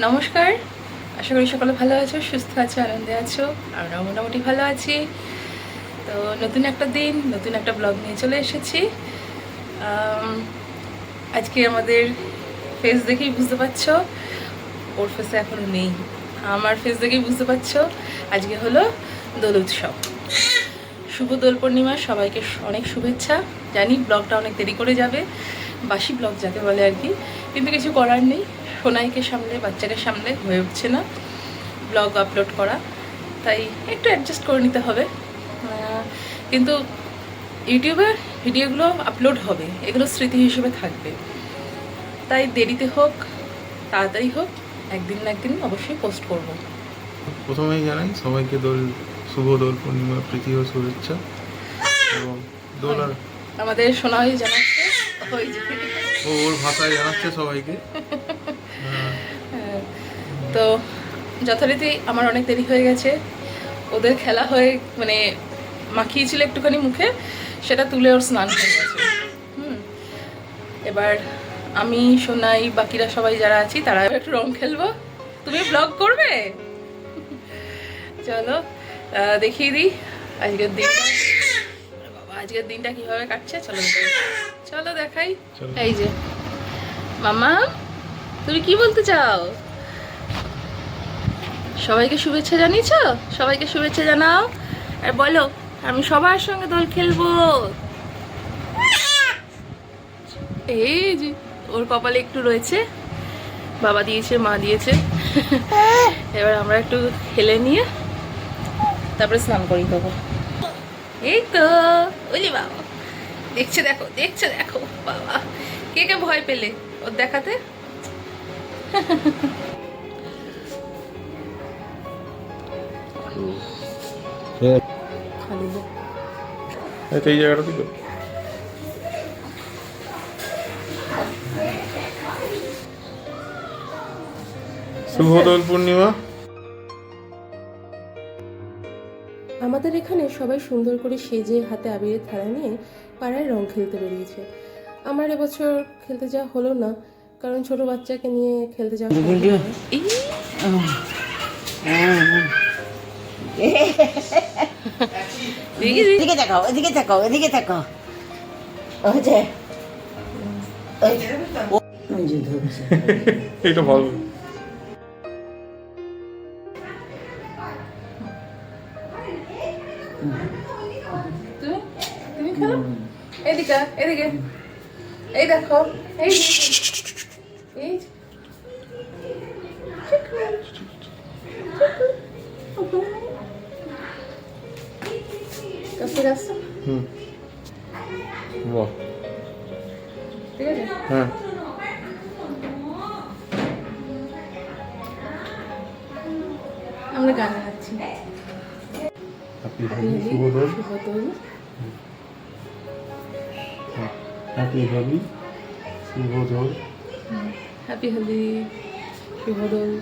নমস্কার, আশা করি সকলে ভালো আছো, সুস্থ আছো, আনন্দে আছো। আমরাও মোটামুটি ভালো আছি। তো নতুন একটা দিন, নতুন একটা ব্লগ নিয়ে চলে এসেছি। আজকে আমাদের ফেস দেখেই বুঝতে পারছো, ওর ফেসে এখনো নেই, আমার ফেস দেখেই বুঝতে পারছো আজকে হলো দোল উৎসব। শুভ দোল পূর্ণিমা, সবাইকে অনেক শুভেচ্ছা। জানি ব্লগটা অনেক দেরি করে যাবে, বাসি ব্লগ যাকে বলে আর কি, কিন্তু কিছু করার নেই। সোনাইকে সামলে, বাচ্চাকে সামলে হয়ে উঠছে না ব্লগ আপলোড করা, তাই একটু অ্যাডজাস্ট করে নিতে হবে। কিন্তু ইউটিউবে ভিডিওগুলো আপলোড হবে, এগুলো স্মৃতি হিসেবে থাকবে, তাই দেরিতে হোক তাড়াতাড়ি হোক, একদিন না একদিন অবশ্যই পোস্ট করব। প্রথমেই জানাই সবাইকে শুভ দোল পূর্ণিমা প্রীতি ও শুভেচ্ছা। এবং দোল আর আমাদের সোনাই জানাচ্ছে, ওর ভাষায় জানাচ্ছে সবাইকে। তো যথারীতি আমার অনেক দেরি হয়ে গেছে, ওদের খেলা হয়ে মানে মাখিয়েছিল একটুখানি মুখে, সেটা তুলে ওর স্নান হয়ে গেছে। এবার আমি, সোনাই, বাকিরা সবাই যারা আছি তারা একটু রং খেলবো। তুমি ব্লগ করবে? চলো দেখিয়ে দিই আজকের দিনটা। বাবা, আজকের দিনটা কিভাবে কাটছে চলো চলো দেখাই। এই যে মামা, তুমি কি বলতে চাও? সবাইকে শুভেচ্ছা জানিয়েছ? সবাইকে শুভেচ্ছা জানাও আর বলো আমি সবার সঙ্গে দোল খেলবো। এই যে ওর কপালে একটু রয়েছে, বাবা দিয়েছে, মা দিয়েছে। এবার আমরা একটু খেলে নিয়ে তারপরে স্নান করি দেবো। এই তো ওই যে বাবা দেখছে, দেখো দেখছে, দেখো বাবা, কে কে ভয় পেলে ওর দেখাতে? এই জায়গাটা দিল। শুভ দোল পূর্ণিমা। আমাদের এখানে সবাই সুন্দর করে সেজে হাতে আবিরের থালা নিয়ে পাড়ায় রং খেলতে বেরিয়েছে। আমার এবছর খেলতে যাওয়া হলো না, কারণ ছোট বাচ্চাকে নিয়ে খেলতে যাওয়া সম্ভব নয়। এদিকে তাকাও, এদিকে তাকাও, এদিকে তাকাও। এটা ভালো। তুমি খেলো, এদিকে এদিকে, এই দেখো, এই এই ঠিক আছে, বাহ, ঠিক আছে। হ্যাঁ। আমরা গান গাচ্ছি। হ্যাপি হোলি, শুভ দোল। হ্যাপি হোলি, শুভ দোল। হ্যাপি হোলি, শুভ দোল।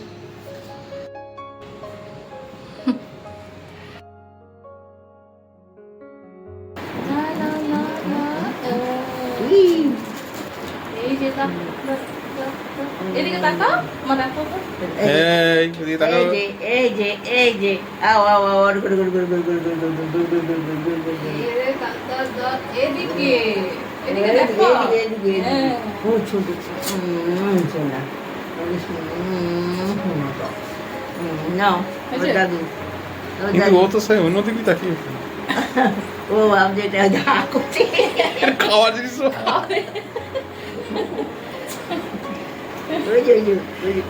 এদিকে তাকাও, মা দেখো। এই এদিকে তাকাও। এই যে আও আও আও আর গুড় গুড় গুড় গুড় গুড় গুড় গুড় গুড় গুড় গুড় গুড় গুড় গুড় গুড়। এদিকে এদিকে দেখো। হ্যাঁ। ও ছোট সোনা, নাও দাদু। কিন্তু ও তো সেই অন্যদিকে তাকিয়ে আছে। ও বাপ, যেটা যা করছে খাওয়ার জিনিস ওই যে ওই যে ওই যে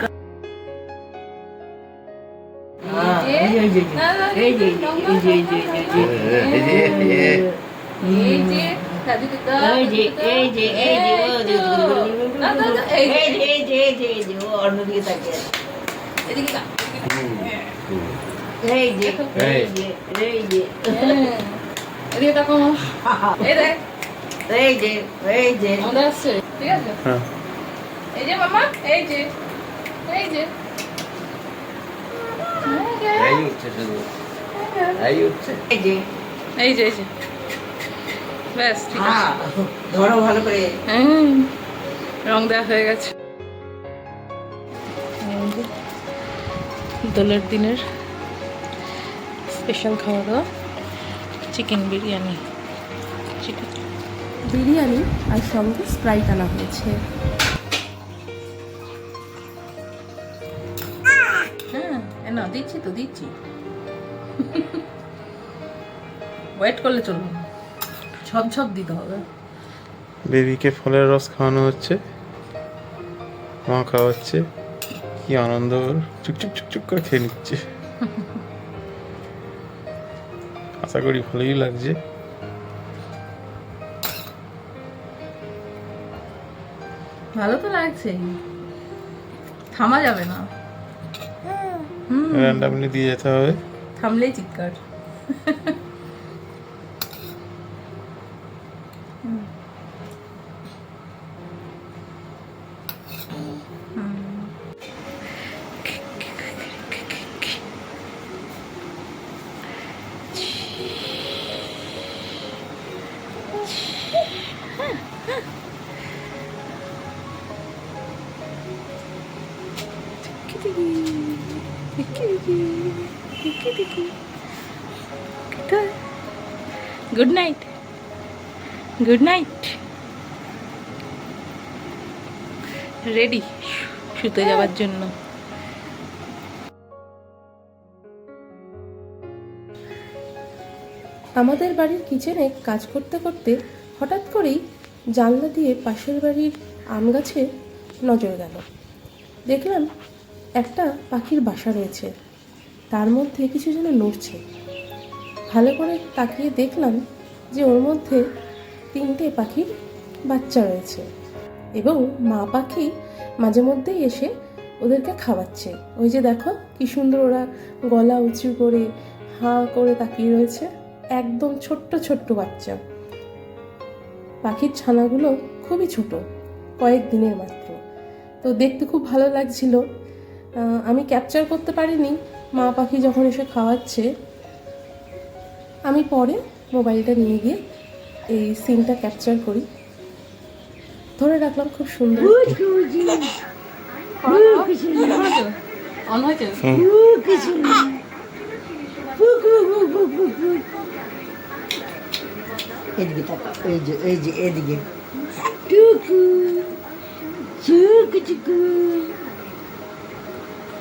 অন্যদিকে তাকিয়ে আছে। এই যে এই যে এই যে এদিকে তাকাও, এই দেখ, এই যে এই যে আমাদের আসছে, ঠিক আছে। এই যে মামা, এই যে এই যে এই যে এই যে এই যে ব্যাস, ঠিক আছে। ধরো ভালো করে। রং দেওয়া হয়ে গেছে। দোলের দিনের স্পেশাল খাওয়া দাওয়া, চিকেন বিরিয়ানি। চিকেন বিরিয়ানি আর সঙ্গে স্প্রাইট আনা হয়েছে। হ্যাঁ না, দিচ্ছি তো দিচ্ছি। ওয়েট করলে চলবে না, ছপ ছপ দিতে হবে। বেবিকে ফলের রস খাওয়ানো হচ্ছে, মা খাওয়াচ্ছে, কি আনন্দ ওর, চুপচুপ চুপচুপ করে খেয়ে নিচ্ছে। আশা করি ভালোই লাগছে। ভালো তো লাগছে, থামা যাবে না। র্যান্ডামলি দিয়ে যেতে হবে। থামলেই চিৎকার। Good night, good night. Ready শুতে যাওয়ার জন্য। আমাদের বাড়ির কিচেনে কাজ করতে করতে হঠাৎ করেই জানলা দিয়ে পাশের বাড়ির আম গাছে নজর গেল। দেখলাম একটা পাখির বাসা রয়েছে, তার মধ্যে কিছু যেন নড়ছে। ভালো করে তাকিয়ে দেখলাম যে ওর মধ্যে 3টে পাখির বাচ্চা রয়েছে এবং মা পাখি মাঝে মধ্যেই এসে ওদেরকে খাওয়াচ্ছে। ওই যে দেখো কি সুন্দর ওরা গলা উঁচু করে হাঁ করে তাকিয়ে রয়েছে, একদম ছোট্ট ছোট্ট বাচ্চা। পাখির ছানাগুলো খুবই ছোট, কয়েক দিনের মাত্র। তো দেখতে খুব ভালো লাগছিল। আমি ক্যাপচার করতে পারিনি মা পাখি যখন এসে খাওয়াচ্ছে। আমি পরে মোবাইলটা নিয়ে গিয়ে এই সিনটা ক্যাপচার করি, ধরে রাখলাম। খুব সুন্দর। অন হয়েছে। এদিকে তাকা, এই যে এদিকে টুকু চুকু চুকু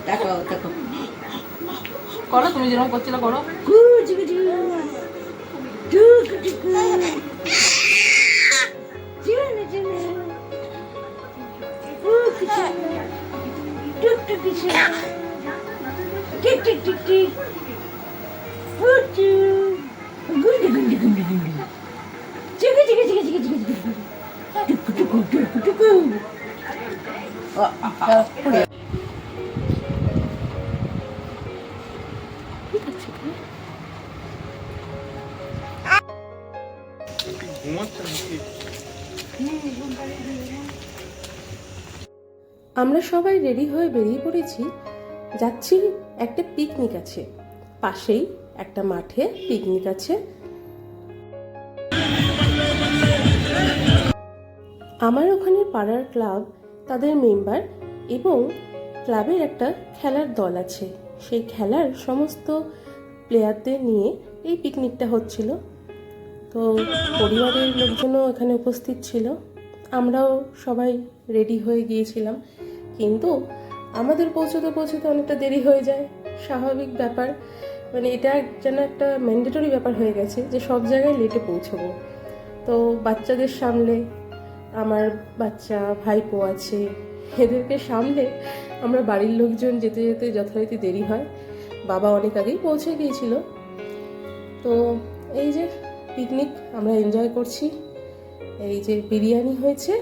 তাকাও তাকাও, করো তুমি যেরকম করছিলে করো। কুচু কুচু টুকু টুকু চুনে চুনে কুকু চুনে টুক টুক চুনে tick tick tick tick Phuchu গুন্ডি গুন্ডি গুন্ডি গুন্ডি চিকি চিকি চিকি চিকি চিকি চিকি টুকু টুকু টুকু টুকু। আমরা সবাই রেডি হয়ে বেরিয়ে পড়েছি, যাচ্ছি একটা পিকনিক আছে, পাশেই একটা মাঠে পিকনিক আছে। আমার ওখানে পাড়ার ক্লাব, তাদের মেম্বার এবং ক্লাবের একটা খেলার দল আছে। সেই খেলার সমস্ত প্লেয়ারদের নিয়ে এই পিকনিকটা হচ্ছিল। তো পরিবারের লোকজনও এখানে উপস্থিত ছিল, আমরাও সবাই রেডি হয়ে গিয়েছিলাম। কিন্তু আমাদের পৌঁছতে পৌঁছতে অনেকটা দেরি হয়ে যায়, স্বাভাবিক ব্যাপার। মানে এটা যেন একটা ম্যান্ডেটরি ব্যাপার হয়ে গেছে যে সব জায়গায় লেটে পৌঁছবো। তো বাচ্চাদের সামলে, আমার বাচ্চা ভাইপো আছে, এদেরকে সামলে আমরা বাড়ির লোকজন যেতে যেতে যথারীতি দেরি হয়। বাবা অনেক আগেই পৌঁছে গিয়েছিল। তো এই যে পিকনিক আমরা এনজয় করছি। এই যে বিরিয়ানি হয়েছে,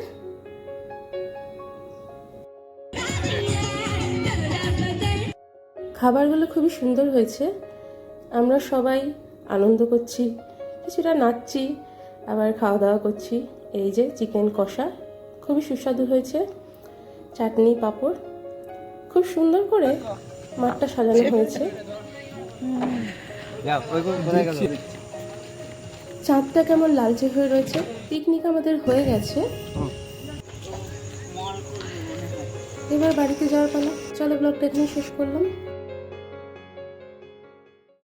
খাবারগুলো খুবই সুন্দর হয়েছে। আমরা সবাই আনন্দ করছি, কিছুটা নাচছি, আবার খাওয়া দাওয়া করছি। এই যে চিকেন কষা খুবই সুস্বাদু হয়েছে, চাটনি পাঁপড়, খুব সুন্দর করে মাঠটা সাজানো হয়েছে। চাঁদটা কেমন লালচে হয়ে রয়েছে। পিকনিক আমাদের হয়ে গেছে, এবার বাড়িতে যাওয়ার পালা। চলো ব্লগটা এখানে শেষ করলাম।